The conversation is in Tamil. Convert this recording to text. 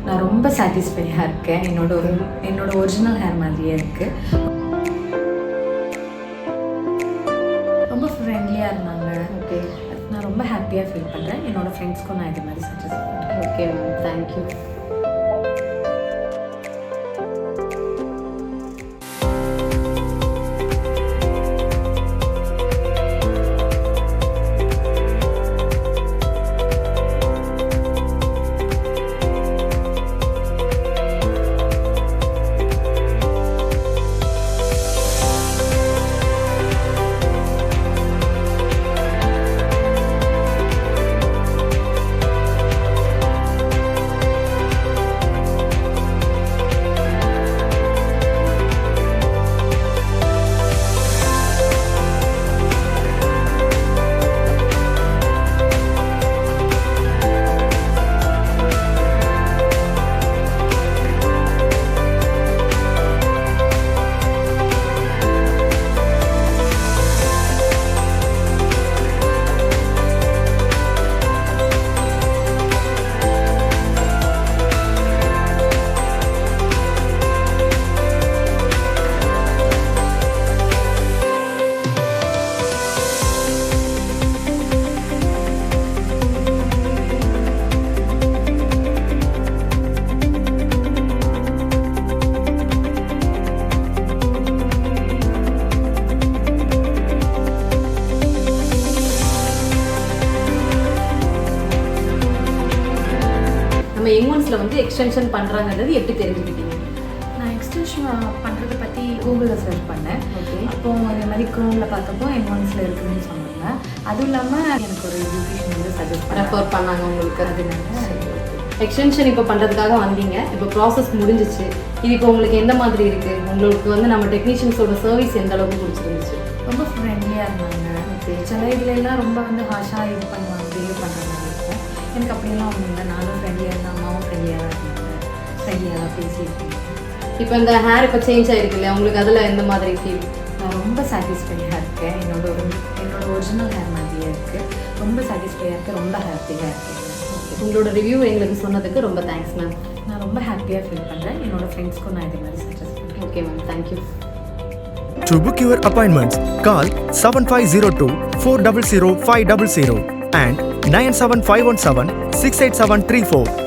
நான் ரொம்ப சாட்டிஸ்ஃபையாக இருக்கேன். என்னோட ஒரிஜினல் ஹேர் மாதிரியே இருக்குது. ரொம்ப ஃப்ரெண்ட்லியாக இருந்தாங்க. ஓகே, நான் ரொம்ப ஹாப்பியாக ஃபீல் பண்ணுறேன். என்னோடய ஃப்ரெண்ட்ஸ்க்கும் நான் இது மாதிரி சஜஸ்ட் பண்ணுறேன். Okay ma'am, thank you. யங்ஒன்ஸில் வந்து எக்ஸ்டென்ஷன் பண்ணுறாங்கிறது எப்படி தெரிஞ்சுக்கிட்டீங்க? நான் எக்ஸ்டென்ஷன் பண்ணுறதை பற்றி கூகுளில் சர்ச் பண்ணேன். ஓகே, அப்போது அதே மாதிரி க்ரோமில் பார்த்தப்போ யங்ஒன்ஸில் இருக்குதுன்னு சொன்னாங்க. அதுவும் இல்லாமல் எனக்கு ஒரு பியூட்டிஷியன் வந்து சஜஸ்ட் ரெஃபர் பண்ணாங்க உங்களுக்கு. அதனால எக்ஸ்டென்ஷன் இப்போ பண்ணுறதுக்காக வந்தீங்க, இப்போ ப்ராசஸ் முடிஞ்சிச்சு. இது இப்போ உங்களுக்கு எந்த மாதிரி இருக்குது? உங்களுக்கு வந்து நம்ம டெக்னீஷியன்ஸோட சர்வீஸ் எந்த அளவுக்கு பிடிச்சிருந்துச்சு? ரொம்ப ஃப்ரெண்ட்லியாக இருந்தாங்க. ஓகே, சில இதுலலாம் ரொம்ப வந்து ஹாஷாக இது பண்ணுவாங்க, பிஹேவ் பண்ணுற மாதிரி இருக்கும். எனக்கு அப்படிலாம் ஒன்றும் இல்லை. நானும் ஃப்ரெண்ட்லியாக இருந்தேன், அம்மாவும் ஃப்ரெண்ட்லியாக தான் இருந்தாங்க, ஃப்ரெண்ட்லியாக தான் பேசியிருக்கேன். இப்போ இந்த ஹேர் இப்போ சேஞ்ச் ஆகிருக்கு இல்லையா, உங்களுக்கு அதில் எந்த மாதிரி ஃபீல்? நான் ரொம்ப சாட்டிஸ்ஃபையாக இருக்கேன். என்னோட ஒரிஜினல் ஹேர் மாதிரியே இருக்குது. ரொம்ப சாட்டிஸ்ஃபையாக இருக்குது, ரொம்ப ஹாப்பியாக இருக்கேன். உங்களோட ரிவ்யூ எங்களுக்கு சொன்னதுக்கு ரொம்ப தேங்க்ஸ் மேம். நான் ரொம்ப ஹாப்பியாக ஃபீல் பண்ணுறேன். என்னோடய ஃப்ரெண்ட்ஸ்க்கும் நான் இது மாதிரி சஜஸ்ட் பண்ணுறேன். Okay ma'am, thank you. To book your appointments, call 7502 400 500 and 97517 68734.